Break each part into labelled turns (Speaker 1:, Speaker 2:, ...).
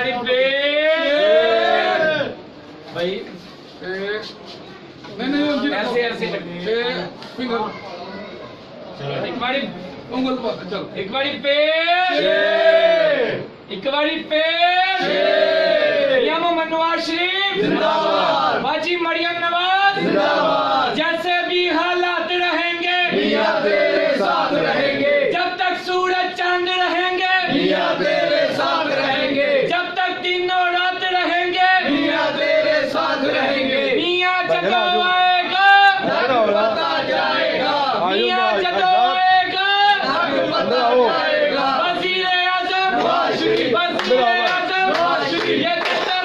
Speaker 1: باری پہ بھائی ایسے ایسے ایک باری ایک باری پہ ایک باری پہ یا محمد نواز شریف باجی مریم نواز جیسے بھی حالات رہیں گے
Speaker 2: میاں تیرے ساتھ رہیں گے
Speaker 1: جب تک سورج چاند رہیں گے
Speaker 2: میاں تیرے ساتھ رہیں گے
Speaker 1: جب تک دن اور رات رہیں گے
Speaker 2: میاں تیرے ساتھ رہیں گے
Speaker 1: میاں جگہ آئے گا
Speaker 2: حق بتا جائے گا
Speaker 1: میاں جگہ آئے گا
Speaker 2: حق بتا جائے گا
Speaker 1: وزیر اعظم
Speaker 2: نواز شریف
Speaker 1: وزیر اعظم
Speaker 2: نواز شریف
Speaker 1: یہ کہتا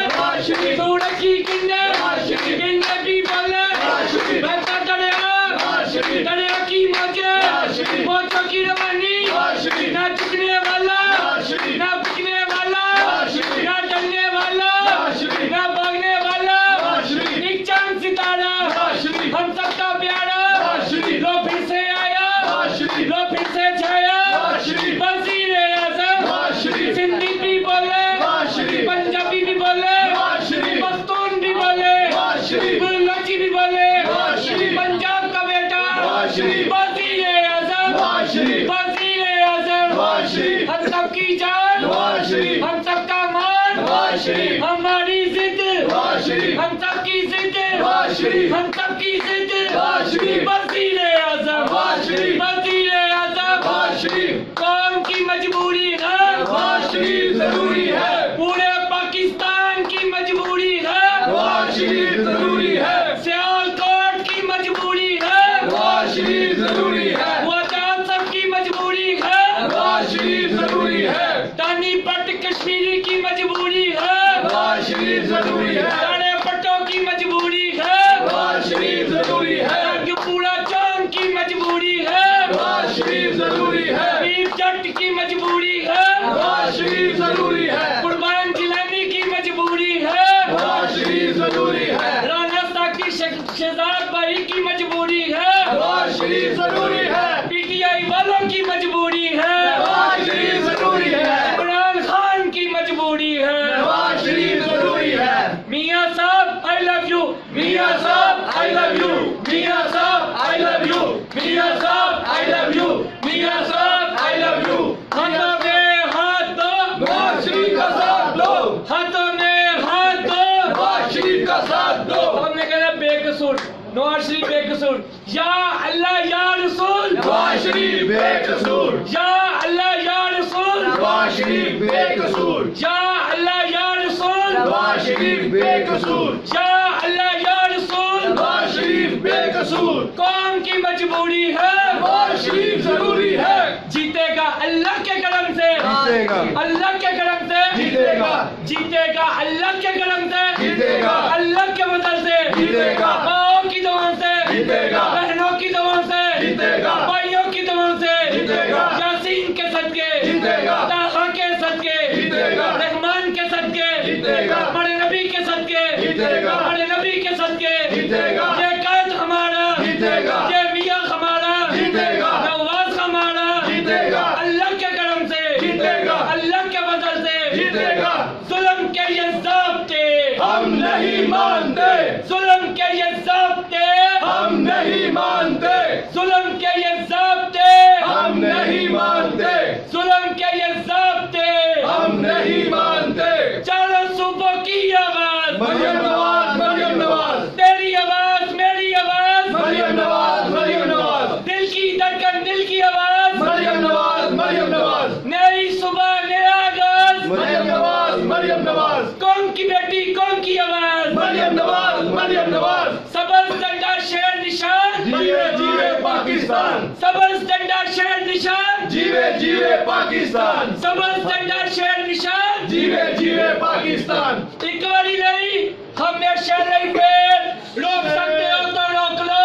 Speaker 2: نواز شریف
Speaker 1: سورج کی کنڈے
Speaker 2: نواز شریف
Speaker 1: کنڈے بھی بولے
Speaker 2: نواز شریف
Speaker 1: بہتا دریا
Speaker 2: نواز شریف
Speaker 1: دریا کی موجیں
Speaker 2: نواز شریف
Speaker 1: موجوں کی روانی
Speaker 2: نواز شریف
Speaker 1: نہ جھکنے والا
Speaker 2: نواز شریف
Speaker 1: نہ بکنے والا
Speaker 2: نواز شریف
Speaker 1: نہ ڈرنے والا
Speaker 2: نواز شریف
Speaker 1: نہ بھاگنے والا
Speaker 2: نواز شریف
Speaker 1: ایک چاند ستارہ
Speaker 2: نواز شریف
Speaker 1: ہم سب کا پیارا
Speaker 2: نواز شریف
Speaker 1: لو پھر سے آیا
Speaker 2: نواز شریف
Speaker 1: لو پھر سے چھایا
Speaker 2: نواز شریف
Speaker 1: وزیر اعظم
Speaker 2: نواز شریف
Speaker 1: سندھی بھی بولے
Speaker 2: نواز شریف
Speaker 1: پنجابی بھی بولے
Speaker 2: نواز شریف
Speaker 1: پختون بھی بولے
Speaker 2: نواز شریف
Speaker 1: بلوچی بھی بولے
Speaker 2: نواز شریف
Speaker 1: پنجاب کا بیٹا
Speaker 2: نواز شریف
Speaker 1: وزیر اعظم
Speaker 2: نواز شریف
Speaker 1: وزیر اعظم
Speaker 2: نواز شریف
Speaker 1: ہم سب کی جان
Speaker 2: نواز شریف
Speaker 1: ہم سب کا مان
Speaker 2: نواز شریف
Speaker 1: ہماری ضد
Speaker 2: نواز شریف
Speaker 1: ہم سب کی ضد
Speaker 2: نواز شریف
Speaker 1: ہم سب کی ضد
Speaker 2: نواز شریف
Speaker 1: وزیر اعظم
Speaker 2: نواز شریف
Speaker 1: وزیر اعظم
Speaker 2: نواز شریف
Speaker 1: قوم کی مجبوری ہے
Speaker 2: نواز شریف ضروری ہے
Speaker 1: پورے پاکستان کی مجبوری ہے
Speaker 2: نواز شریف ضروری ہے
Speaker 1: سیالکوٹ کی مجبوری ہے
Speaker 2: نواز شریف ضروری ہے
Speaker 1: وطن سب کی مجبوری ہے
Speaker 2: نواز شریف ضروری ہے
Speaker 1: دانی پٹ کشمیری کی مجبوری ہے
Speaker 2: نواز شریف ضروری ہے
Speaker 1: ساڑے پٹوں کی مجبوری ہے
Speaker 2: نواز شریف ضروری ہے
Speaker 1: پورا چون کی مجبوری ہے
Speaker 2: نواز شریف ضروری ہے
Speaker 1: پیر جٹ کی مجبوری ہے
Speaker 2: نواز شریف ضروری ہے
Speaker 1: قربان جیلانی کی مجبوری ہے
Speaker 2: نواز شریف ضروری ہے
Speaker 1: رانا ساکی شہزاد بھائی کی مجبوری ہے
Speaker 2: نواز شریف ضروری ہے
Speaker 1: پی ٹی آئی والوں کی مجبوری ہے
Speaker 2: نواز شریف ضروری ہے
Speaker 1: عمران خان کی مجبوری ہے
Speaker 2: نواز شریف ضروری ہے
Speaker 1: میاں صاحب آئی لو یو
Speaker 2: میاں صاحب آئی لو یو میاں صاحب آئی لو یو میاں صاحب آئی لو یو میاں صاحب آئی لو یو
Speaker 1: ہاتھوں میں ہاتھ دو
Speaker 2: نواز شریف کا ساتھ دو
Speaker 1: ہاتھوں میں ہاتھ دو
Speaker 2: نواز شریف کا ساتھ دو
Speaker 1: ہم نے کہا بے قصور نواز شریف بے قصور یا اللہ یا رسول
Speaker 2: نواز شریف بے قصور
Speaker 1: یا اللہ یا رسول
Speaker 2: نواز شریف بے قصور
Speaker 1: یا اللہ یا رسول
Speaker 2: نواز شریف بے قصور
Speaker 1: یا اللہ یا رسول
Speaker 2: نواز شریف بے قصور
Speaker 1: قوم کی مجبوری ہے
Speaker 2: نواز شریف ضروری ہے
Speaker 1: جیتے گا اللہ کے کرم سے
Speaker 2: جیتے گا
Speaker 1: اللہ کے کرم سے
Speaker 2: جیتے گا
Speaker 1: جیتے گا اللہ کے کرم سے
Speaker 2: جیتے گا
Speaker 1: اللہ کے مدد سے
Speaker 2: جیتے گا
Speaker 1: ماؤں کی دعا سے
Speaker 2: جیتے گا
Speaker 1: بہنوں کی دعا سے
Speaker 2: جیتے گا
Speaker 1: بھائیوں کی دعا سے
Speaker 2: جیتے گا
Speaker 1: یاسین کے صدقے
Speaker 2: جیتے گا
Speaker 1: طاہا کے صدقے
Speaker 2: جیتے گا
Speaker 1: رحمان کے صدقے
Speaker 2: جیتے گا
Speaker 1: بڑے نبی کے صدقے
Speaker 2: جیتے گا
Speaker 1: بڑے نبی کے صدقے
Speaker 2: جیتے گا
Speaker 1: یہ قائد ہمارا
Speaker 2: جیتے گا
Speaker 1: یہ میاں ہمارا
Speaker 2: جیتے گا
Speaker 1: نواز ہمارا
Speaker 2: جیتے گا
Speaker 1: اللہ کے کرم سے
Speaker 2: جیتے گا
Speaker 1: اللہ کے بدل سے
Speaker 2: جیتے گا
Speaker 1: ظلم کے یہ ضابطے
Speaker 2: ہم نہیں مانتے
Speaker 1: ظلم کے یہ ضابطے
Speaker 2: ہم نہیں مانتے
Speaker 1: ظلم کے یہ ضابطے
Speaker 2: ہم نہیں مانتے
Speaker 1: ظلم کے یہ ضابطے
Speaker 2: ہم نہیں مانتے
Speaker 1: چاروں صوبوں کی آواز
Speaker 2: مریم نواز مریم نواز
Speaker 1: تیری آواز میری آواز
Speaker 2: مریم نواز مریم نواز
Speaker 1: دل کی دھڑکن دل کی آواز
Speaker 2: مریم نواز مریم نواز
Speaker 1: نئی صبح نیا آغاز
Speaker 2: مریم نواز مریم نواز
Speaker 1: قوم کی بیٹی قوم کی آواز
Speaker 2: مریم نواز مریم نواز
Speaker 1: سبز جھنڈا شیر نشان
Speaker 2: جیوے جیوے پاکستان
Speaker 1: سبز جھنڈا شیر نشان
Speaker 2: جیوے جیوے پاکستان
Speaker 1: سبز جھنڈا شیر نشان
Speaker 2: جیوے جیوے پاکستان
Speaker 1: ایک باری نہیں ہمیشہ نہیں پھر روک سکتے ہو تو روک لو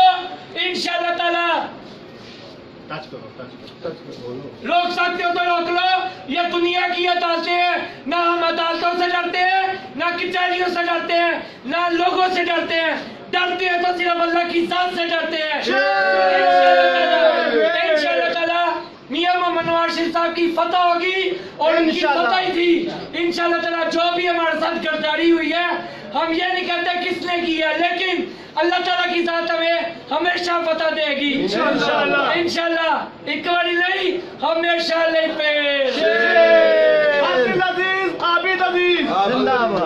Speaker 1: انشاءاللہ تعالی روک سکتے ہو تو روک لو یہ دنیا کی عدالتیں ہیں نہ ہم عدالتوں سے ڈرتے ہیں نہ کچہریوں سے ڈرتے ہیں نہ لوگوں سے ڈرتے ہیں ڈرتے ہیں تو صرف اللہ کی ذات سے ڈرتے ہیں انشاءاللہ تعالی میاں محمد نواز شریف صاحب کی فتح ہوگی اور ان کی فتح ہی تھی انشاءاللہ تعالیٰ. جو بھی ہمارے ساتھ گرداری ہوئی ہے ہم یہ نہیں کہتے کس نے کی ہے, لیکن اللہ تعالیٰ کی ذات ہمیں ہمیشہ فتح دے گی انشاءاللہ. ایک باری نہیں ہمیشہ لے پہ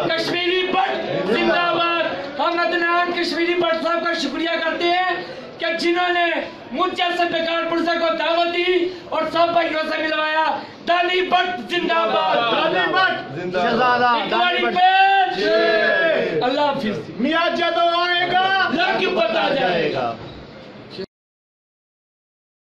Speaker 1: کشمیری بٹ زندہ باد. ہم عدنان کشمیری بٹ صاحب کا شکریہ کرتے ہیں کہ جنہوں نے مجھ جیسے بیکار پرزے کو دعوت دی اور سب بھائیوں سے ملوایا. دانی بٹ زندہ باد, دانی بٹ ایک باری پیش. اللہ حافظ.
Speaker 2: میاں جدو آئے گا
Speaker 1: لاکھ پتہ جائے گا.